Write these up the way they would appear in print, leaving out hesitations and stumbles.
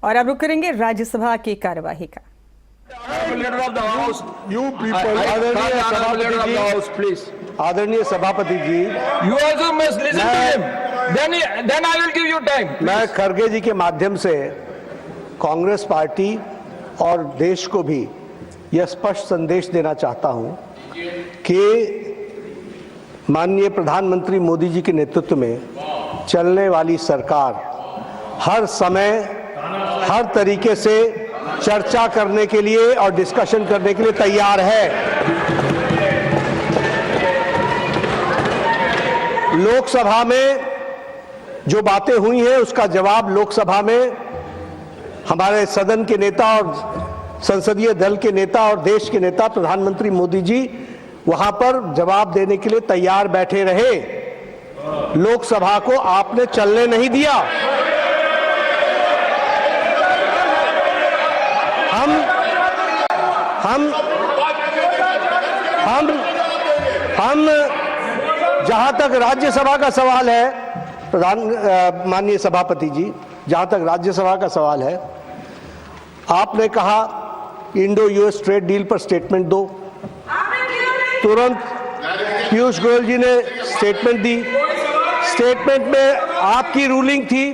और अब रुक करेंगे राज्यसभा की कार्यवाही का। आदरणीय सभापति जी, You also must listen to him. Then I will give you time. मैं खरगे जी के माध्यम से कांग्रेस पार्टी और देश को भी यह स्पष्ट संदेश देना चाहता हूं कि माननीय प्रधानमंत्री मोदी जी के नेतृत्व में चलने वाली सरकार हर समय हर तरीके से चर्चा करने के लिए और डिस्कशन करने के लिए तैयार है। लोकसभा में जो बातें हुई हैं उसका जवाब लोकसभा में हमारे सदन के नेता और संसदीय दल के नेता और देश के नेता प्रधानमंत्री मोदी जी वहां पर जवाब देने के लिए तैयार बैठे रहे। लोकसभा को आपने चलने नहीं दिया। हम जहां तक राज्यसभा का सवाल है, माननीय सभापति जी, जहां तक राज्यसभा का सवाल है, आपने कहा इंडो यूएस ट्रेड डील पर स्टेटमेंट दो। तुरंत पीयूष गोयल जी ने स्टेटमेंट दी। स्टेटमेंट में आपकी रूलिंग थी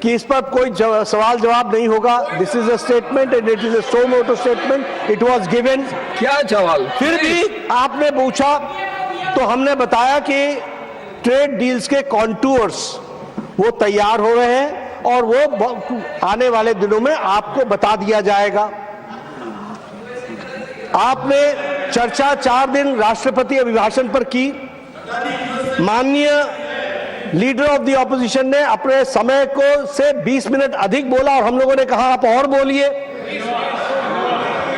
कि इस पर कोई सवाल जवाब नहीं होगा। This is a statement and it is a suo motu statement, it was given. क्या सवाल? फिर भी आपने पूछा तो हमने बताया कि ट्रेड डील्स के कॉन्टूर्स वो तैयार हो रहे हैं और वो आने वाले दिनों में आपको बता दिया जाएगा। आपने चर्चा 4 दिन राष्ट्रपति अभिभाषण पर की। माननीय लीडर ऑफ द ऑपोजिशन ने अपने समय को से 20 मिनट अधिक बोला और हम लोगों ने कहा आप और बोलिए,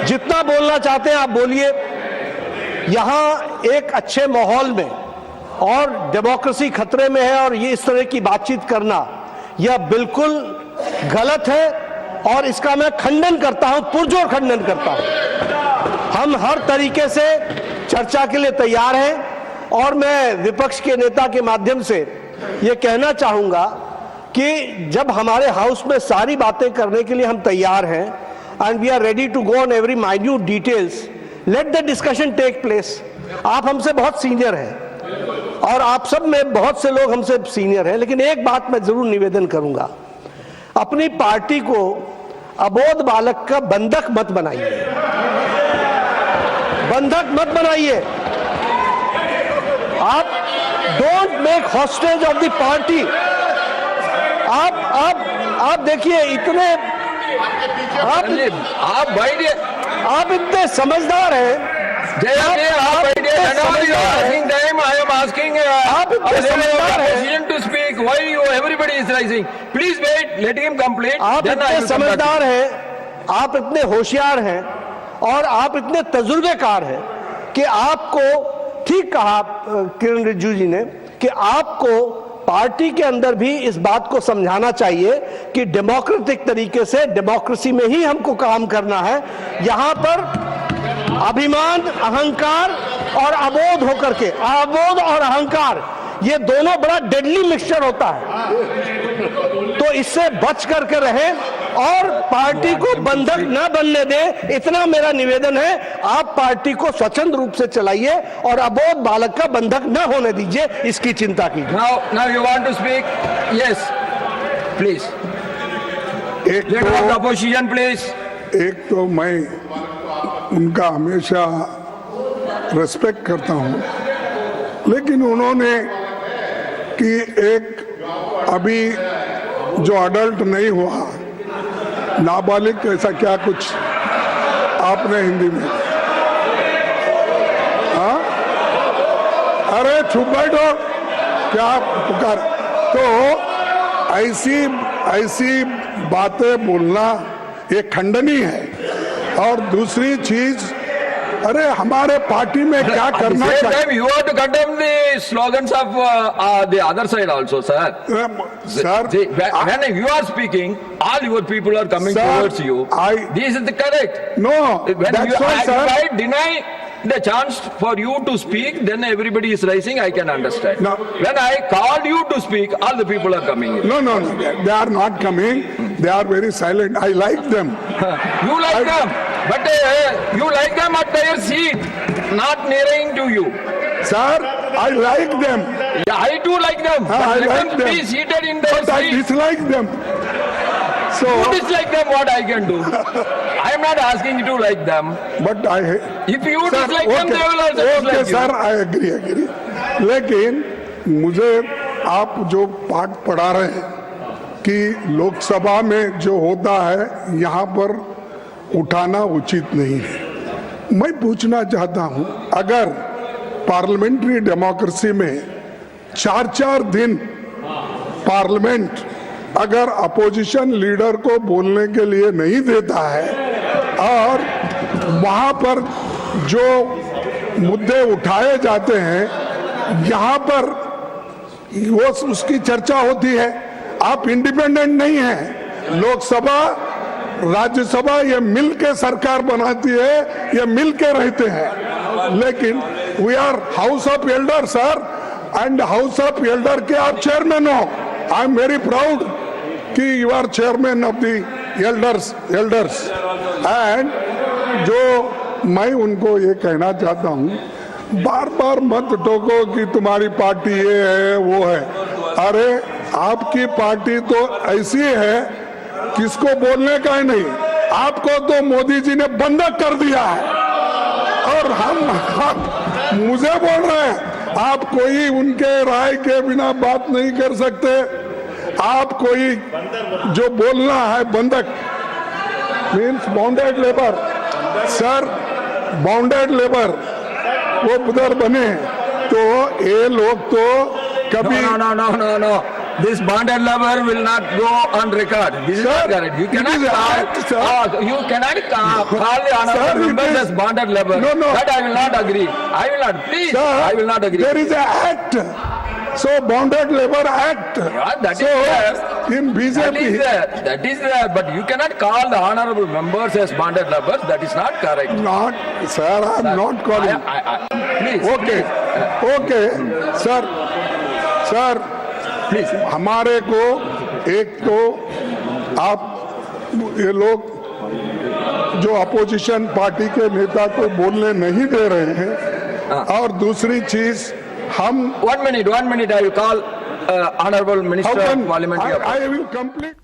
जितना बोलना चाहते हैं आप बोलिए। यहां एक अच्छे माहौल में और डेमोक्रेसी खतरे में है और ये इस तरह की बातचीत करना यह बिल्कुल गलत है और इसका मैं खंडन करता हूं, पुरजोर खंडन करता हूं। हम हर तरीके से चर्चा के लिए तैयार हैं और मैं विपक्ष के नेता के माध्यम से ये कहना चाहूंगा कि जब हमारे हाउस में सारी बातें करने के लिए हम तैयार हैं and we are ready to go on every minute details, let the discussion take place. आप हमसे बहुत सीनियर हैं और आप सब में बहुत से लोग हमसे सीनियर हैं, लेकिन एक बात मैं जरूर निवेदन करूंगा, अपनी पार्टी को अबोध बालक का बंधक मत बनाइए, बंधक मत बनाइए। आप don't make hostage of the party. आप देखिए इतने आप इतने समझदार हैं। आप इतने समझदार हैं, आप इतने होशियार हैं और आप इतने तजुर्बेकार हैं कि आपको, ठीक कहा किरण रिजिजू जी ने, कि आपको पार्टी के अंदर भी इस बात को समझाना चाहिए कि डेमोक्रेटिक तरीके से डेमोक्रेसी में ही हमको काम करना है। यहां पर अभिमान, अहंकार और अबोध होकर के, अबोध और अहंकार ये दोनों बड़ा डेडली मिक्सचर होता है, तो इससे बच करके रहें और पार्टी को बंधक न बनने दें, इतना मेरा निवेदन है। आप पार्टी को स्वच्छंद रूप से चलाइए और अबोध बालक का बंधक न होने दीजिए, इसकी चिंता कीजिए। Now you want to speak? Yes, please. Leader of the opposition, please. एक तो मैं उनका हमेशा रेस्पेक्ट करता हूं, लेकिन उन्होंने कि एक अभी जो अडल्ट नहीं हुआ, नाबालिग ऐसा क्या कुछ आपने हिंदी में, हाँ, अरे चुप बैठो, क्या पुकार। तो ऐसी बातें बोलना ये खंडनीय है। और दूसरी चीज, अरे हमारे पार्टी में क्या करना चाहिए। You have to condemn the slogans of the other side also, sir. Sir, when you are speaking, all your people are coming towards you. This is the correct. No, when that's you why, sir. deny the chance for you to speak, then everybody is rising, I can understand. No. When I called you to speak, all the people are coming in. No, no, no. They are not coming. They are very silent. I like them. You like them, but you like them at their seat, not nearing to you. Sir, I like them. Yeah, I too like them, but I let like them be them. seated in their But I seat. dislike them. So, You dislike them, what I can do? I am not asking you to like them. but I. If you Sir, dislike them, they will also okay, dislike sir, you. I agree. लेकिन मुझे आप जो पाठ पढ़ा रहे हैं कि लोकसभा में जो होता है यहाँ पर उठाना उचित नहीं है। मैं पूछना चाहता हूँ, अगर पार्लियामेंट्री डेमोक्रेसी में 4-4 दिन पार्लियामेंट अगर अपोजिशन लीडर को बोलने के लिए नहीं देता है और वहाँ पर जो मुद्दे उठाए जाते हैं यहाँ पर वो उसकी चर्चा होती है, आप इंडिपेंडेंट नहीं हैं। लोकसभा राज्यसभा ये मिल के सरकार बनाती है, ये मिल के रहते हैं, लेकिन we are house of elder sir, and house of elder के आप चेयरमैन हो। आई एम वेरी प्राउड कि you are chairman of the elders and जो मैं उनको ये कहना चाहता हूँ, बार बार मत टोको कि तुम्हारी पार्टी ये है वो है। अरे आपकी पार्टी तो ऐसी है किसको बोलने का ही नहीं, आपको तो मोदी जी ने बंधक कर दिया है और हम मुझे बोल रहे हैं आप कोई उनके राय के बिना बात नहीं कर सकते। आप कोई जो बोलना है बंधक means bounded labour, sir bounded labour वो उधर बने तो ये लोग तो कभी No. This bonded labor will not go on record. This is Sir, not correct. You it cannot is a act, sir. you cannot call the Sir, honorable it members is- as bonded labor. No. That I will not agree. I will not. Please, Sir, I will not agree. there is an act, so Bounded Labor Act. Yeah, that so is there. in BJP, That is there. But you cannot call the honorable members as bonded laborers. That is not correct. not, sir, I am not calling. Please. Okay, okay, sir, Please. हमारे को एक तो आप ये लोग जो opposition party के नेता को बोलने नहीं दे रहे हैं और दूसरी चीज हम 1 minute. I will call honorable minister of parliamentary affairs. I will complete